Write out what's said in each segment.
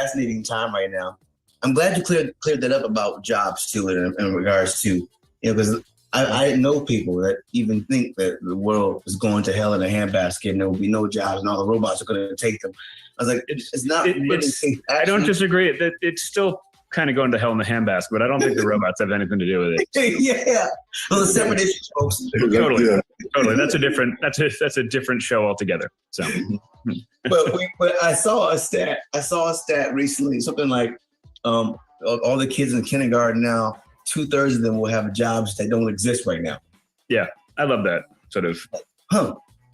fascinating time right now. I'm glad you cleared that up about jobs too, in regards to, because I know people that even think that the world is going to hell in a handbasket and there will be no jobs and all the robots are going to take them. I was like, it's not really. I don't disagree that it's still kind of going to hell in the handbasket, but I don't think the robots have anything to do with it. Yeah, well, it's separate issues, folks. Totally. That's a different show altogether. So, but I saw a stat recently, something like all the kids in kindergarten now, 2/3 of them will have jobs that don't exist right now. Yeah, I love that sort of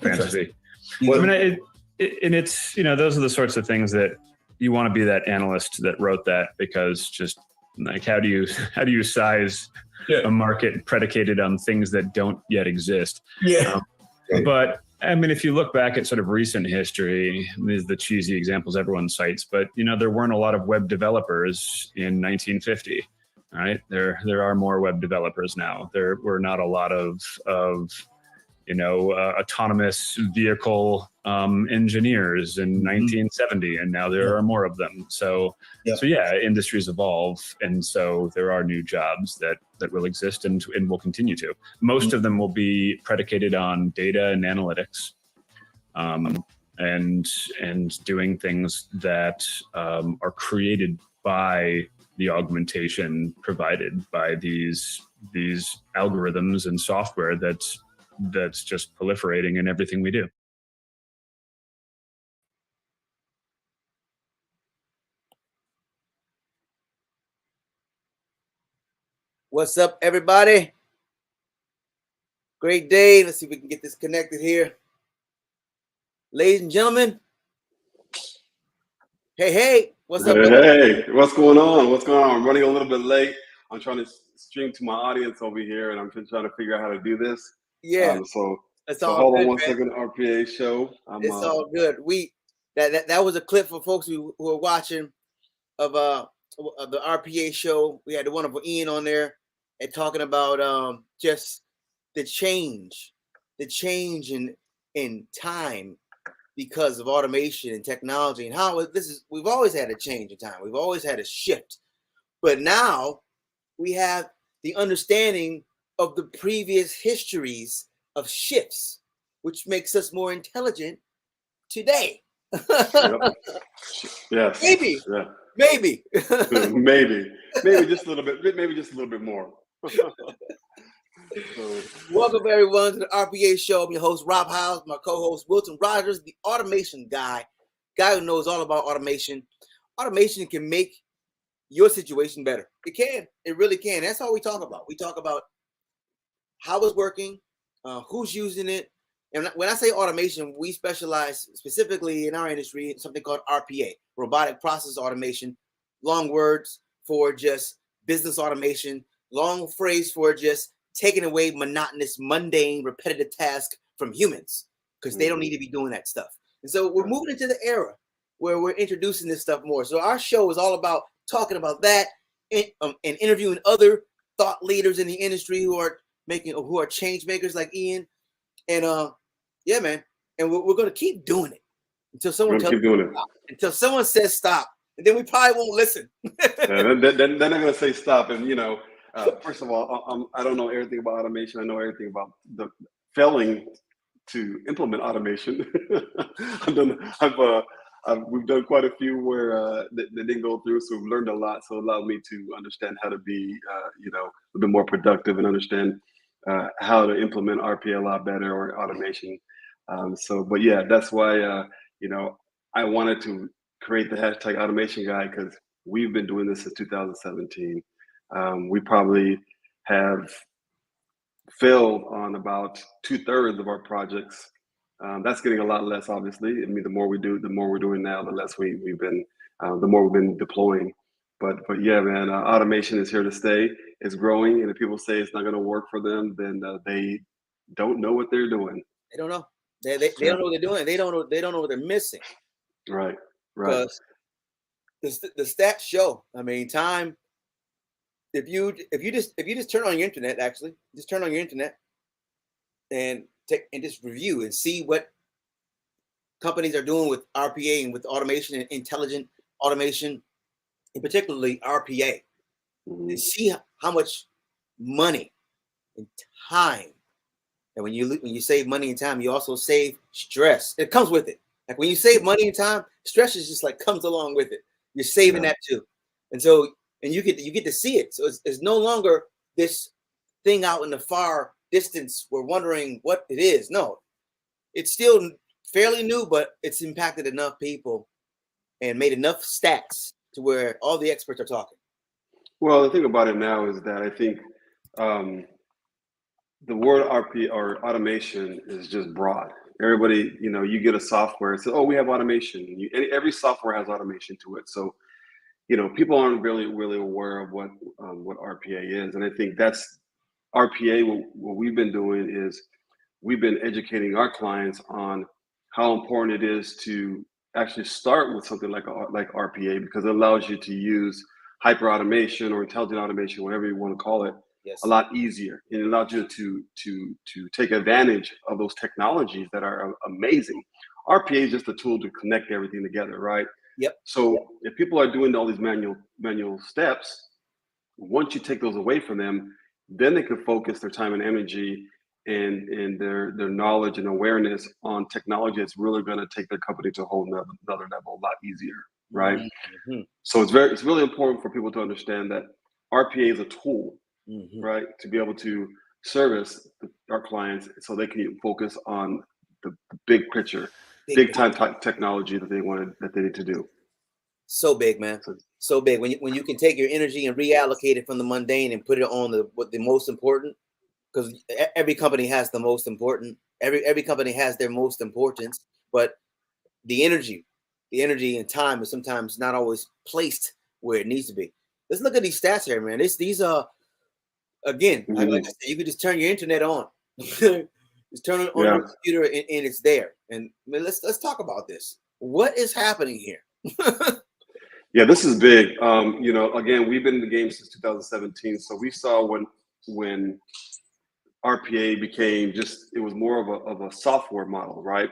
fantasy. Well, I mean, it's those are the sorts of things that you want to be that analyst that wrote that, because just like how do you size a market predicated on things that don't yet exist? Yeah. But I mean, if you look back at sort of recent history, these are the cheesy examples everyone cites, but there weren't a lot of web developers in 1950. Right? There are more web developers now. There were not a lot of autonomous vehicle engineers in 1970, and now there are more of them. So industries evolve, and so there are new jobs that will exist and will continue to. Most of them will be predicated on data and analytics, and doing things that are created by the augmentation provided by these algorithms and software that's just proliferating in everything we do. What's up, everybody? Great day. Let's see if we can get this connected here. Ladies and gentlemen. Hey, what's up? Hey, what's going on? I'm running a little bit late. I'm trying to stream to my audience over here, and I'm just trying to figure out how to do this. Yeah. So all hold good, on one man. second, RPA show. It's all good. That was a clip for folks who are watching of the RPA show. We had the wonderful Ian on there and talking about just the change in time because of automation and technology, and how we've always had a change in time. We've always had a shift, but now we have the understanding of the previous histories of shifts, which makes us more intelligent today. Yes. Maybe. Yeah. Maybe just a little bit. Maybe just a little bit more. Welcome everyone to the RPA show. I'm your host Rob Howes, my co-host Wilton Rogers, the automation guy who knows all about automation. Automation can make your situation better. It can. It really can. That's all we talk about. We talk about how it's working, who's using it. And when I say automation, we specialize specifically in our industry in something called RPA, robotic process automation, long words for just business automation, long phrase for just taking away monotonous, mundane, repetitive tasks from humans, because they don't need to be doing that stuff. And so we're moving into the era where we're introducing this stuff more. So our show is all about talking about that and interviewing other thought leaders in the industry who are change makers like Ian. And yeah, man. And we're going to keep doing it until someone tells us to stop. Until someone says stop, and then we probably won't listen. They're not going to say stop. And first of all, I don't know everything about automation. I know everything about the failing to implement automation. We've done quite a few where that didn't go through, so we've learned a lot. So it allowed me to understand how to be, a little bit more productive and understand how to implement RPA a lot better, or automation. But yeah, that's why I wanted to create the hashtag automation guy, because we've been doing this since 2017. We probably have failed on about 2/3 of our projects. That's getting a lot less, obviously. I mean, the more we do, the more we're doing now, the less we've been, the more we've been deploying. But yeah, man, automation is here to stay. It's growing, and if people say it's not going to work for them, then they don't know what they're doing. They don't know. They don't know what they're doing. They don't know what they're missing. Right. Because the stats show. I mean, time. If you just turn on your internet, and just review and see what companies are doing with RPA and with automation and intelligent automation, and particularly RPA, and see how much money and time. And when you save money and time, you also save stress. It comes with it. Like when you save money and time, stress is just like comes along with it. You're saving that too, and so you get to see it. So it's no longer this thing out in the far distance. We're wondering what it is. No, it's still fairly new, but it's impacted enough people and made enough stats to where all the experts are talking. Well, the thing about it now is that I think the word RP or automation is just broad. Everybody, you get a software, it says, oh, we have automation. Every software has automation to it. So, people aren't really aware of what RPA is. And I think that's RPA. What we've been doing is we've been educating our clients on how important it is to actually start with something like RPA, because it allows you to use hyper automation or intelligent automation, whatever you want to call it, a lot easier. It allows you to take advantage of those technologies that are amazing. RPA is just a tool to connect everything together, right? So if people are doing all these manual steps, once you take those away from them, then they can focus their time and energy and their knowledge and awareness on technology that's really going to take their company to a whole another level, a lot easier, right? So it's really important for people to understand that RPA is a tool, right, to be able to service our clients so they can focus on the big picture, big time technology that they need to do. So big, man. So big. When you can take your energy and reallocate it from the mundane and put it on the most important, because every company has the most important. Every company has their most importance, but the energy and time is sometimes not always placed where it needs to be. Let's look at these stats here, man. These are again, like I said, you could just turn your internet on. Just turn it on your computer and it's there. And man, let's talk about this. What is happening here? Yeah, this is big. Again, we've been in the game since 2017. So we saw when RPA became it was more of a software model, right?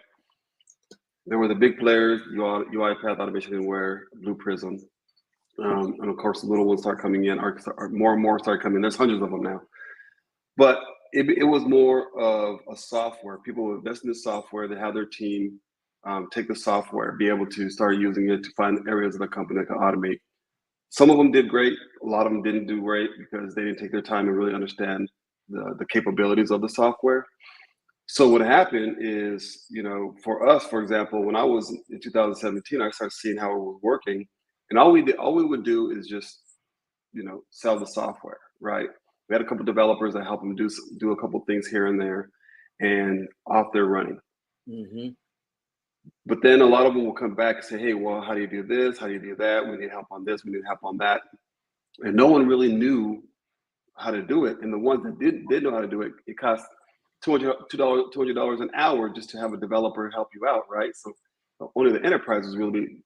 There were the big players, UiPath, Automation Anywhere, Blue Prism. And of course, the little ones start coming in, more and more start coming in. There's hundreds of them now. But it was more of a software. People would invest in the software. They have their team take the software, be able to start using it to find areas of the company that can automate. Some of them did great. A lot of them didn't do great because they didn't take their time and really understand the capabilities of the software. So what happened is, for us, for example, when I was in 2017, I started seeing how it was working. And all we would do is just, sell the software, right? We had a couple of developers that helped them do a couple of things here and there, and off they're running. But then a lot of them will come back and say, hey, well, how do you do this? How do you do that? We need help on this. We need help on that. And no one really knew how to do it. And the ones that did know how to do it, it cost $200 an hour just to have a developer help you out, right? So only the enterprise was really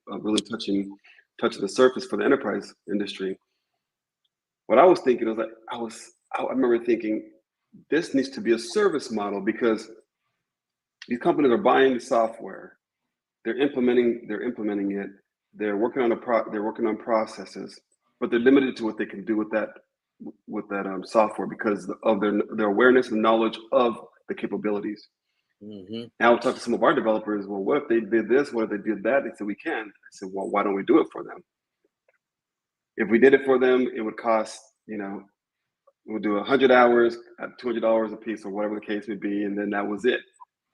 touching the surface for the enterprise industry. What I was thinking was I remember thinking this needs to be a service model, because these companies are buying the software, they're implementing it, they're working on processes, but they're limited to what they can do with that software because of their awareness and knowledge of the capabilities. Now we talk to some of our developers. Well, what if they did this? What if they did that? They said we can. I said, well, why don't we do it for them? If we did it for them, it would cost, we'll do 100 hours at $200 a piece or whatever the case may be, and then that was it.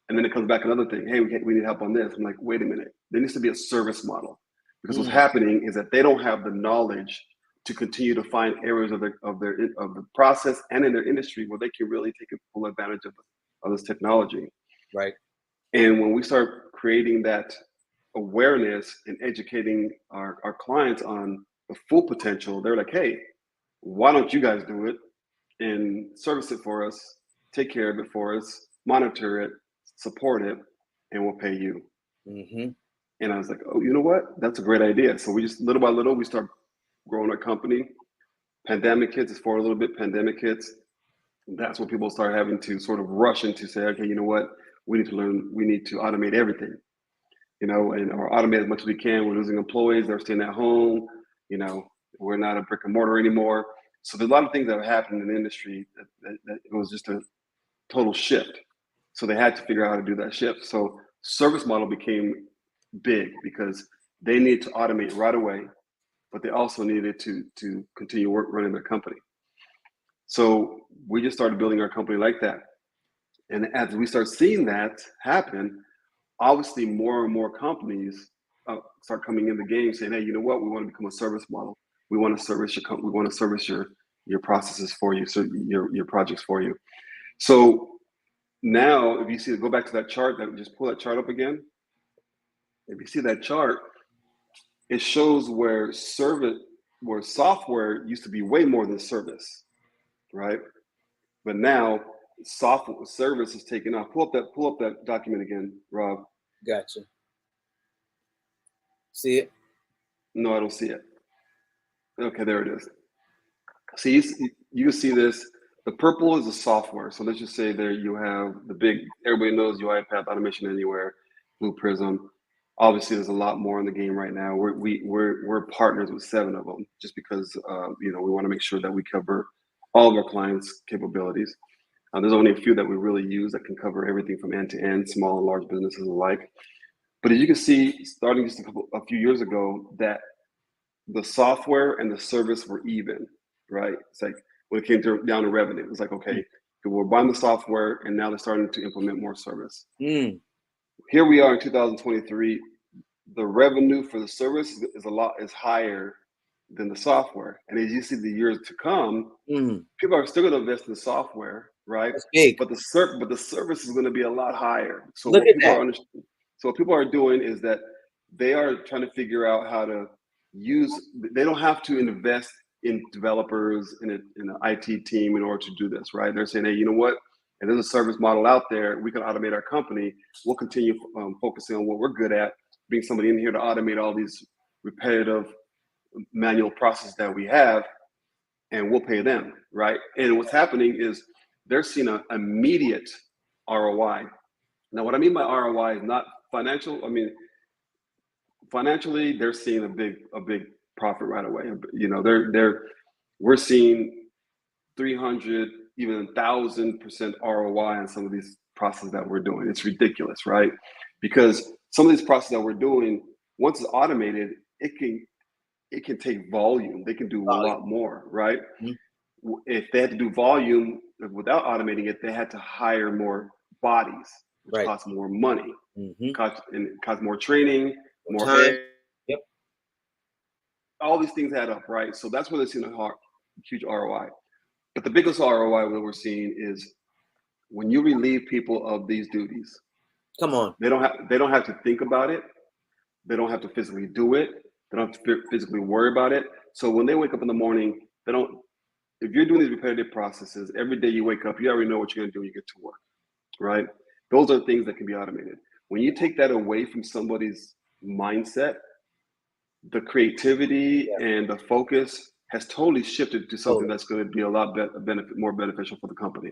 And then it comes back another thing. Hey, we need help on this. I'm like, wait a minute. There needs to be a service model, because what's happening is that they don't have the knowledge to continue to find areas of the process and in their industry where they can really take full advantage of this technology. Right. And when we start creating that awareness and educating our clients on the full potential, they're like, hey, why don't you guys do it and service it for us, take care of it for us, monitor it, support it, and we'll pay you. And I was like, oh, you know what? That's a great idea. So we just little by little, we start growing our company. Pandemic hits, it's for a little bit, pandemic hits. That's when people start having to sort of rush into say, okay, you know what? We need to automate everything. you know, and or automate as much as we can. We're losing employees. They're staying at home. You know, we're not a brick and mortar anymore. So there's a lot of things that have happened in the industry that it was just a total shift. So they had to figure out how to do that shift. So service model became big because they needed to automate right away, but they also needed to continue running their company. So we just started building our company like that. And as we start seeing that happen, obviously more and more companies start coming in the game saying, hey, you know what? We want to become a service model. We want to service your company. We want to service your processes for you, so your projects for you. So now, if you see, go back to that chart, just pull that chart up again. If you see that chart, it shows where software used to be way more than service, right? But now software service is taking off. Pull up that document again, Rob. Gotcha. See it? No, I don't see it. Okay, there it is. See, you can see this. The purple is the software. So let's just say there you have the big, everybody knows UiPath Automation Anywhere, Blue Prism. Obviously, there's a lot more in the game right now. We're partners with 7 of them, just because you know, we want to make sure that we cover all of our clients' capabilities. There's only a few that we really use that can cover everything from end to end, small and large businesses alike. But as you can see, starting just a few years ago, that the software and the service were even, right? It's like when it came down to revenue, it's like, okay, we're buying the software and now they're starting to implement more service. Here we are in 2023. The revenue for the service is higher than the software. And as you see the years to come, people are still going to invest in the software, right? That's big. But the service is going to be a lot higher. So Look at that. So what people are doing is that they are trying to figure out how to they don't have to invest in developers in an IT team in order to do this, right? They're saying, hey, you know what? And there's a service model out there. We can automate our company. We'll continue focusing on what we're good at, bring somebody in here to automate all these repetitive manual processes that we have, and we'll pay them, right? And what's happening is they're seeing an immediate ROI. Now, what I mean by ROI is not financial. I mean, financially, they're seeing a big profit right away. You know, we're seeing 300, even 1,000% ROI on some of these processes that we're doing. It's ridiculous, right? Because some of these processes that we're doing, once it's automated, it can take volume. They can do a lot more, right? If they had to do volume without automating it, they had to hire more bodies, which costs more money, cost more training, more time. Yep. All these things add up, right? So that's where they're seeing a huge ROI. But the biggest ROI that we're seeing is when you relieve people of these duties. Come on. They don't have to think about it. They don't have to physically do it. They don't have to physically worry about it. So when they wake up in the morning, if you're doing these repetitive processes, every day you wake up, you already know what you're going to do when you get to work, right? Those are things that can be automated. When you take that away from somebody's mindset, the creativity and the focus has totally shifted to something that's going to be a lot more beneficial for the company.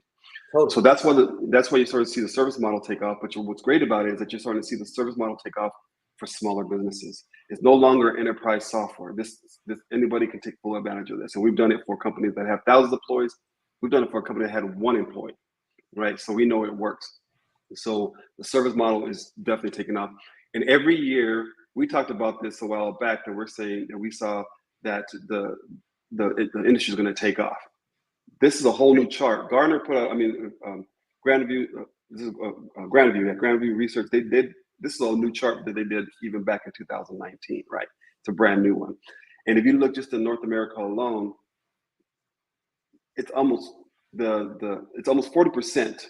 So that's why you start to see the service model take off. But what's great about it is that you're starting to see the service model take off for smaller businesses. It's no longer enterprise software. This anybody can take full advantage of this. And we've done it for companies that have thousands of employees. We've done it for a company that had 1 employee, right? So we know it works. So the service model is definitely taking off. And every year, we talked about this a while back, that we're saying that we saw that the industry is going to take off. This is a whole new chart. Gartner put out, Grandview, this is Grandview Research. They did, this is a new chart that they did even back in 2019, right? It's a brand new one. And if you look just in North America alone, it's almost it's almost 40%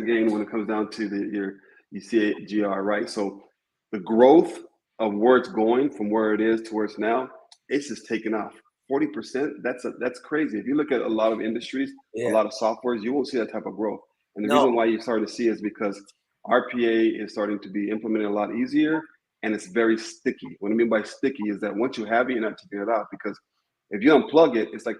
gain when it comes down to your CAGR, right? So the growth of where it's going from where it is to where it's now, it's just taken off. 40%, that's crazy. If you look at a lot of industries, a lot of softwares, you won't see that type of growth. And the reason why you're starting to see it is because RPA is starting to be implemented a lot easier, and it's very sticky. What I mean by sticky is that once you have it, you're not taking it out, because if you unplug it, it's like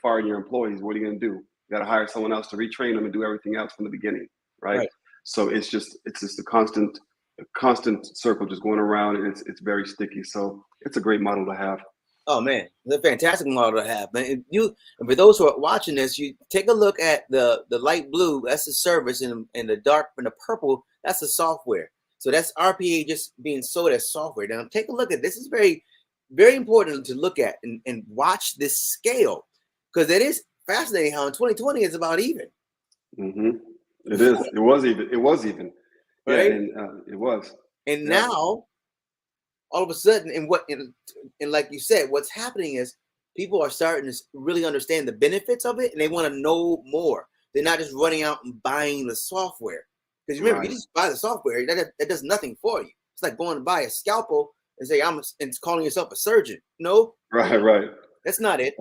firing your employees. What are you going to do? You got to hire someone else to retrain them and do everything else from the beginning, right? So it's just a constant constant circle just going around, and it's very sticky. So it's a great model to have. Oh man, it's a fantastic model to have, man. And for those who are watching this, you take a look at the light blue. That's the service, and the dark and the purple, that's the software. So that's RPA just being sold as software. Now take a look at this. Is very, very important to look at and watch this scale, because it is fascinating how in 2020 it's about even. Mm-hmm. It is. It was even. It was even. Right? Yeah, and it was. And now, all of a sudden, and like you said, what's happening is people are starting to really understand the benefits of it, and they want to know more. They're not just running out and buying the software. Because remember, you just buy the software, that does nothing for you. It's like going to buy a scalpel and say, and calling yourself a surgeon. No. Right. That's not it.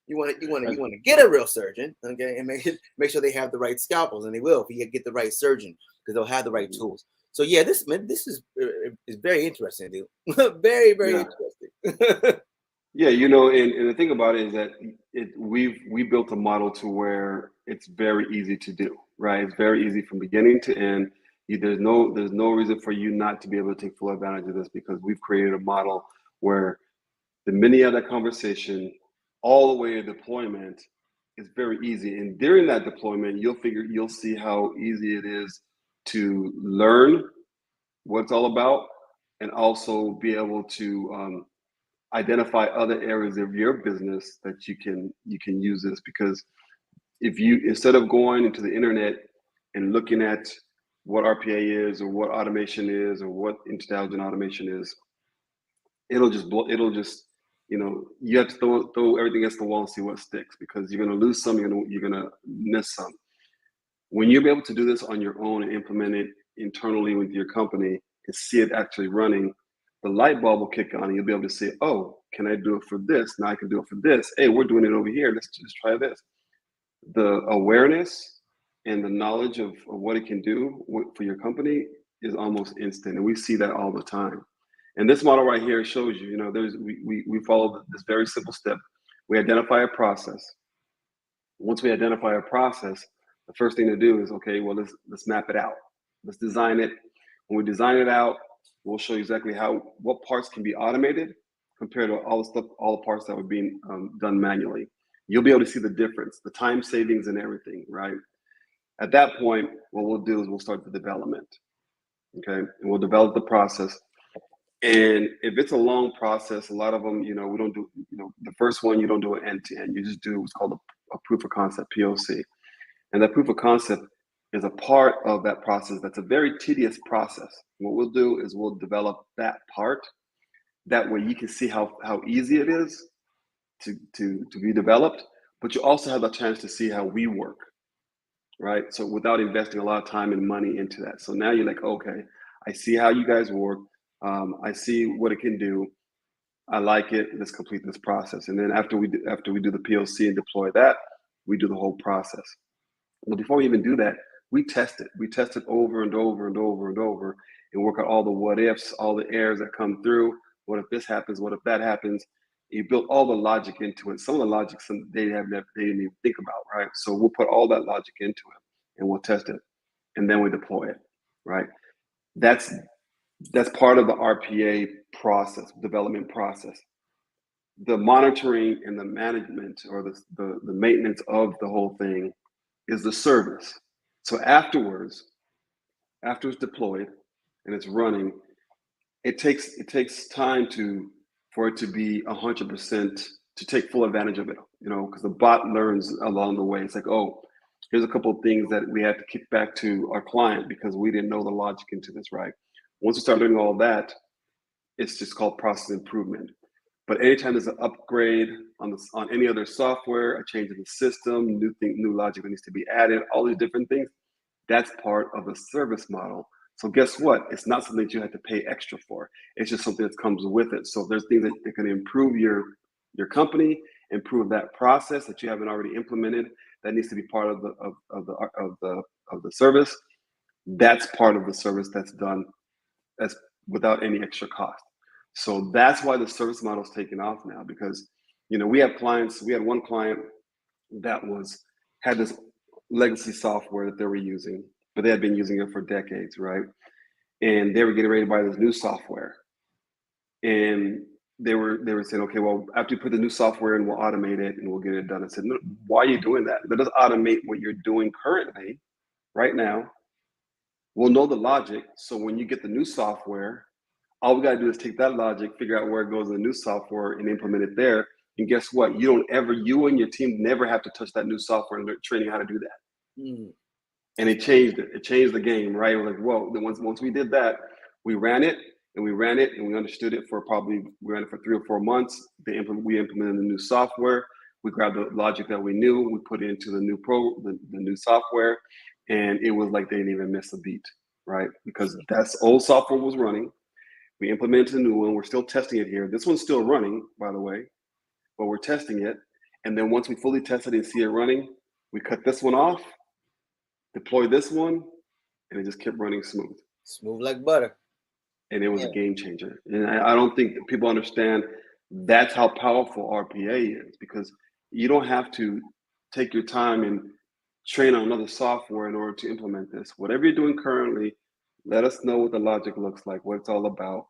You want to get a real surgeon, okay, and make sure they have the right scalpels, and they will if you get the right surgeon, because they'll have the right tools. So yeah, this is very interesting, dude. Very, very interesting. Yeah, and the thing about it is that we built a model to where it's very easy to do, right? It's very easy from beginning to end. There's no reason for you not to be able to take full advantage of this, because we've created a model where the minute you have that conversation all the way to deployment is very easy. And during that deployment, you'll see how easy it is to learn what it's all about, and also be able to identify other areas of your business that you can use this. Because if you, instead of going into the internet and looking at what RPA is, or what automation is, or what intelligent automation is, it'll just you have to throw everything against the wall and see what sticks, because you're going to lose some, you're gonna miss some. When you'll be able to do this on your own and implement it internally with your company and see it actually running, the light bulb will kick on, and you'll be able to say, oh, can I do it for this? Now I can do it for this. Hey, we're doing it over here. Let's just try this. The awareness and the knowledge of what it can do for your company is almost instant. And we see that all the time. And this model right here shows you, we follow this very simple step. We identify a process. Once we identify a process, the first thing to do is, okay, well, let's map it out. Let's design it. When we design it out, we'll show you exactly what parts can be automated compared to all the parts that were being done manually. You'll be able to see the difference, the time savings and everything, right? At that point, what we'll do is we'll start the development, okay? And we'll develop the process. And if it's a long process, a lot of them, we don't do, the first one, you don't do it end to end. You just do what's called a proof of concept, POC. And that proof of concept is a part of that process. That's a very tedious process. What we'll do is we'll develop that part. That way you can see how easy it is to be developed, but you also have the chance to see how we work, right? So without investing a lot of time and money into that. So now you're like, okay, I see how you guys work. I see what it can do. I like it. Let's complete this process. And then after we do the POC and deploy that, we do the whole process. But before we even do that, we test it. We test it over and over and over and over, and work out all the what ifs, all the errors that come through. What if this happens? What if that happens? You build all the logic into it. Some of the logic they didn't even think about, right? So we'll put all that logic into it, and we'll test it, and then we deploy it, right? That's part of the RPA process, development process. The monitoring and the management, or the maintenance of the whole thing, is the service. So after it's deployed and it's running, it takes time for it to be 100%, to take full advantage of it, because the bot learns along the way. It's like, oh, here's a couple of things that we had to kick back to our client because we didn't know the logic into this, right? Once we start doing all that, it's just called process improvement. But anytime there's an upgrade on any other software, a change in the system, new logic that needs to be added, all these different things, that's part of the service model. So guess what? It's not something that you have to pay extra for. It's just something that comes with it. So if there's things that can improve your company, improve that process that you haven't already implemented, that needs to be part of the service. That's part of the service that's done as without any extra cost. So that's why the service model is taking off now, because we have clients. We had one client that had this legacy software that they were using, but they had been using it for decades, right? and they were getting ready to buy this new software. And they were saying, okay, well, after you put the new software in, we'll automate it and we'll get it done. I said, no, why are you doing that? Let us automate what you're doing currently, right now. We'll know the logic. So when you get the new software, all we got to do is take that logic, figure out where it goes in the new software and implement it there. And guess what? You and your team never have to touch that new software and training how to do that. Mm-hmm. And it changed it. It changed the game, right? We're like, whoa, then once we did that, we ran it and we understood it we ran it for 3 or 4 months. We implemented the new software. We grabbed the logic that we knew, we put it into the new software, and it was like they didn't even miss a beat, right? Because that's old software was running. We implemented a new one. We're still testing it here. This one's still running, by the way, but we're testing it. And then once we fully tested it and see it running, we cut this one off, deploy this one, and it just kept running smooth. Smooth like butter. And it was a game changer. And I don't think that people understand that's how powerful RPA is, because you don't have to take your time and train on another software in order to implement this. Whatever you're doing currently, let us know what the logic looks like, what it's all about.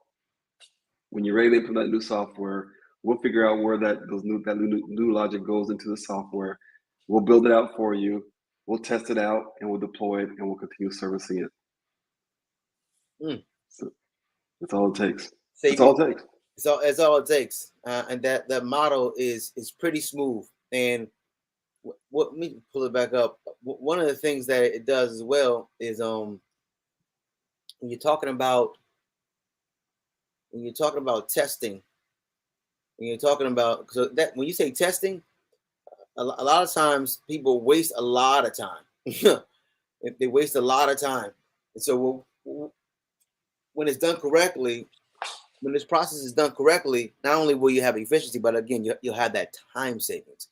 When you're ready to implement new software, we'll figure out where that new logic goes into the software. We'll build it out for you. We'll test it out and we'll deploy it and we'll continue servicing it. So that's all it takes. That's all it takes. It's all it takes. And that model is pretty smooth. And let me pull it back up. One of the things that it does as well is when you're talking about testing, when you say testing, a lot of times people waste a lot of time. They waste a lot of time. And so when it's done correctly, when this process is done correctly, not only will you have efficiency, but again, you'll have that time savings.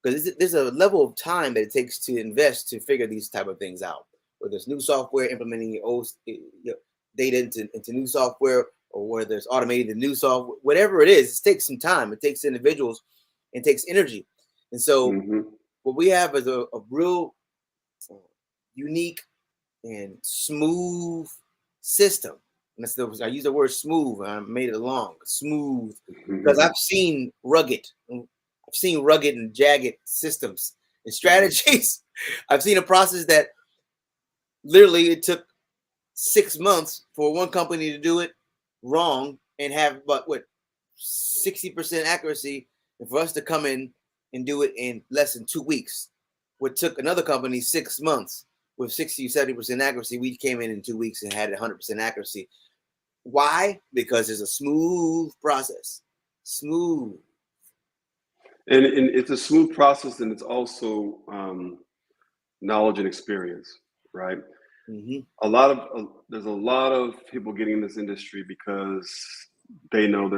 Because there's a level of time that it takes to invest to figure these type of things out. Whether it's new software, implementing your old data into new software, or whether it's automating the new software, whatever it is, it takes some time. It takes individuals, it takes energy. And so what we have is a real unique and smooth system. And I use the word smooth. I made it long, smooth, because I've seen rugged and jagged systems and strategies. I've seen a process that literally it took 6 months for one company to do it wrong and have about 60% accuracy, and for us to come in and do it in less than 2 weeks. What took another company 6 months with 60 or 70% accuracy, we came in 2 weeks and had 100% accuracy. Why? Because it's a smooth process. Smooth. And it's a smooth process, and it's also knowledge and experience, right? There's a lot of people getting in this industry because they know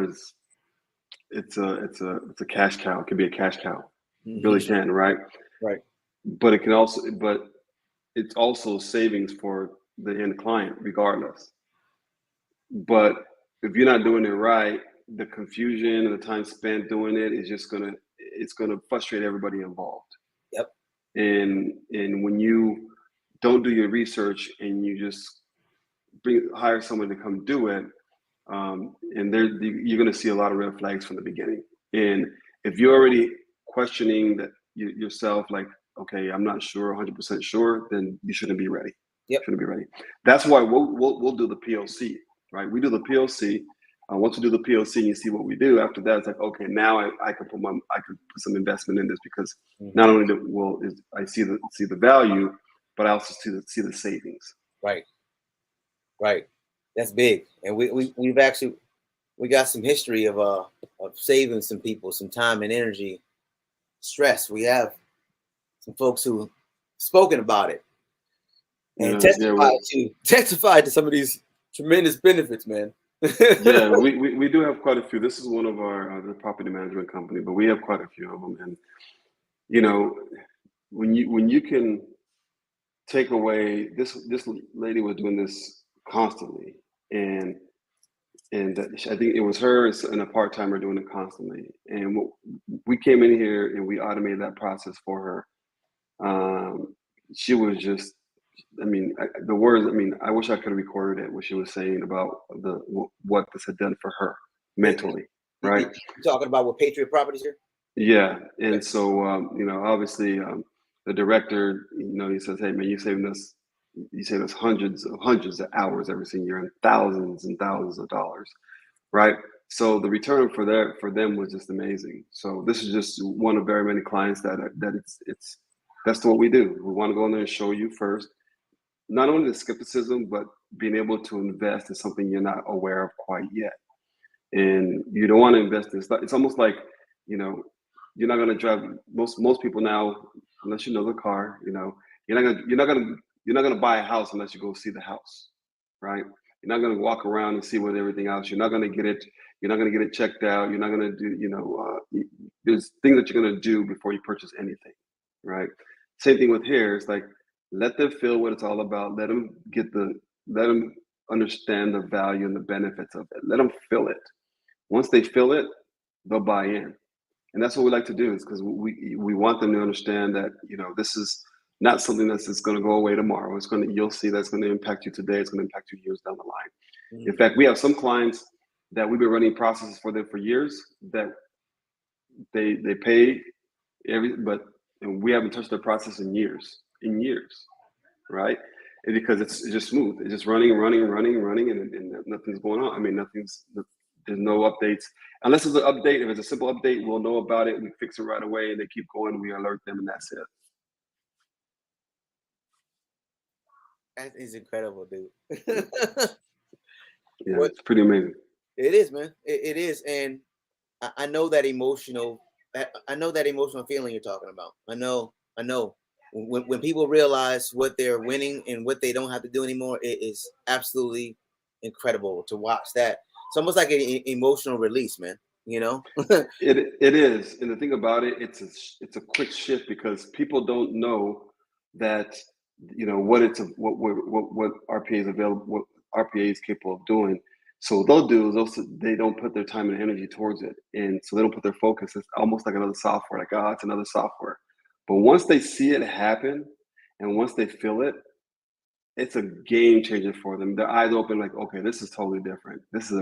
it's a cash cow. It can be a cash cow. It really can, right? Right. But it's also savings for the end client, regardless. But if you're not doing it right, the confusion and the time spent doing it is just gonna frustrate everybody involved. Yep. And when you don't do your research and you just hire someone to come do it, and you're gonna see a lot of red flags from the beginning. And if you're already questioning that yourself, like, okay, I'm not sure, 100% sure, then you shouldn't be ready. Yep. Shouldn't be ready. That's why we'll do the POC, right? We do the POC. Once we do the POC and you see what we do, after that, it's like, okay, now I can put some investment in this, because not only I see the value, but I also see the savings. Right. That's big. And we got some history of saving some people some time and energy, stress. We have some folks who spoken about it and testified to some of these tremendous benefits, man. Yeah, we do have quite a few. This is one of our the property management company, but we have quite a few of them. And when you can take away this lady was doing this constantly, and I think it was her and a part-timer doing it constantly. And we came in here and we automated that process for her. She was just I mean, the words. I mean, I wish I could have recorded it. What she was saying about what this had done for her mentally, right? You talking about with Patriot Properties here? Yeah, and so obviously, the director, he says, "Hey, man, you saved us hundreds of hours every single year and thousands of dollars, right?" So the return for them was just amazing. So this is just one of very many clients that it's that's what we do. We want to go in there and show you first, not only the skepticism, but being able to invest in something you're not aware of quite yet. And you don't want to invest in stuff. It's almost like, you're not going to drive most people now, unless you know the car, you're not going to buy a house unless you go see the house, right? You're not going to walk around and see with everything else. You're not going to get it. You're not going to get it checked out. You're not going to do, there's things that you're going to do before you purchase anything, right? Same thing with hair. It's like, let them feel what it's all about. Let them understand the value and the benefits of it. Let them feel it. Once they feel it, they'll buy in. And that's what we like to do, is because we want them to understand that, this is not something that's just going to go away tomorrow. You'll see that's going to impact you today. It's going to impact you years down the line. Mm-hmm. In fact, we have some clients that we've been running processes for them for years that they pay and we haven't touched their process in years, right? And because it's just smooth. It's just running, and nothing's going on. I mean, there's no updates. Unless it's an update, if it's a simple update, we'll know about it. We fix it right away, and they keep going. We alert them, and that's it. That is incredible, dude. Yeah, it's pretty amazing. It is, man. It is, and I know that emotional feeling you're talking about. I know. When people realize what they're winning and what they don't have to do anymore, it is absolutely incredible to watch that. It's almost like an emotional release, man. It is, and the thing about it, it's a quick shift, because people don't know that what RPA is available, what RPA is capable of doing. So what they'll do is they don't put their time and energy towards it, and so they don't put their focus. It's almost like another software, like, it's another software. But once they see it happen, and once they feel it, it's a game changer for them. Their eyes open, like, okay, this is totally different. This is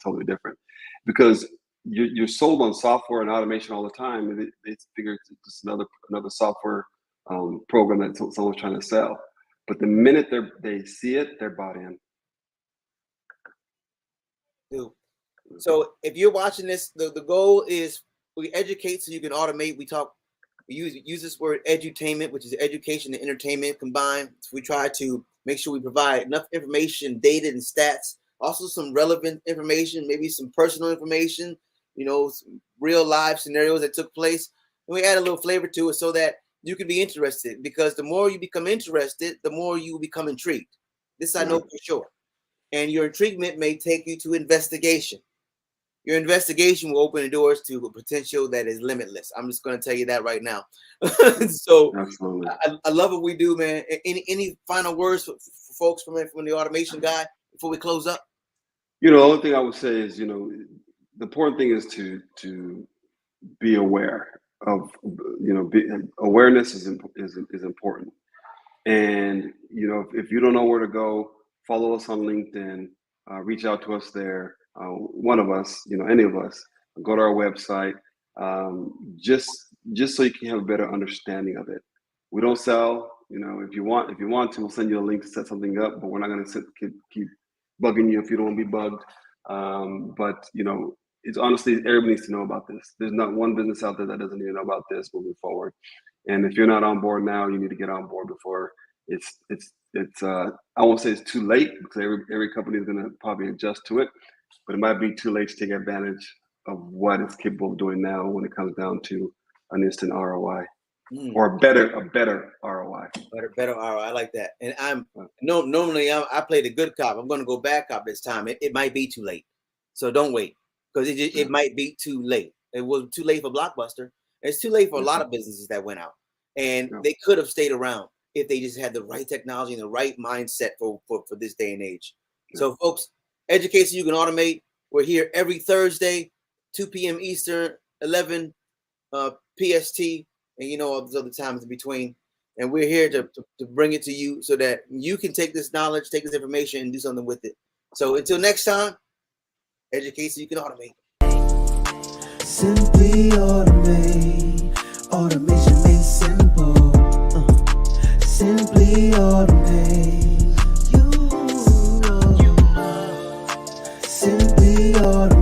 totally different, because you're sold on software and automation all the time, and they figure it's just another software program that someone's trying to sell. But the minute they see it, they're bought in. Dude. So if you're watching this, the goal is we educate so you can automate. We use this word edutainment, which is education and entertainment combined. We try to make sure we provide enough information, data, and stats. Also, some relevant information, maybe some personal information, some real live scenarios that took place. And we add a little flavor to it so that you can be interested, because the more you become interested, the more you become intrigued. This I know for sure. And your intriguement may take you to investigation. Your investigation will open the doors to a potential that is limitless. I'm just going to tell you that right now. So I love what we do, man. Any final words for folks from the automation guy before we close up? The only thing I would say is, the important thing is to be aware of, awareness is important. And, if you don't know where to go, follow us on LinkedIn, reach out to us there. One of us, any of us, go to our website, just so you can have a better understanding of it. We don't sell. If you want to, we'll send you a link to set something up, but we're not going to keep bugging you if you don't want to be bugged. But it's honestly, everybody needs to know about this. There's not one business out there that doesn't even know about this moving forward. And if you're not on board now, you need to get on board before it's I won't say it's too late, because every company is going to probably adjust to it, but it might be too late to take advantage of what it's capable of doing now when it comes down to an instant ROI. Or a better ROI. Better ROI. I like that. And normally I play the good cop. I'm going to go bad cop this time. It might be too late, so don't wait, because it might be too late. It was too late for Blockbuster. It's too late for a lot of businesses that went out, and they could have stayed around if they just had the right technology and the right mindset for this day and age. So, folks, educate so you can automate. We're here every Thursday, 2 p.m. Eastern, 11 PST. And all those other times in between. And we're here to bring it to you so that you can take this knowledge, take this information, and do something with it. So until next time, educate so you can automate. Simply automate. Automation made simple. Simply automate. You know. Simply automate.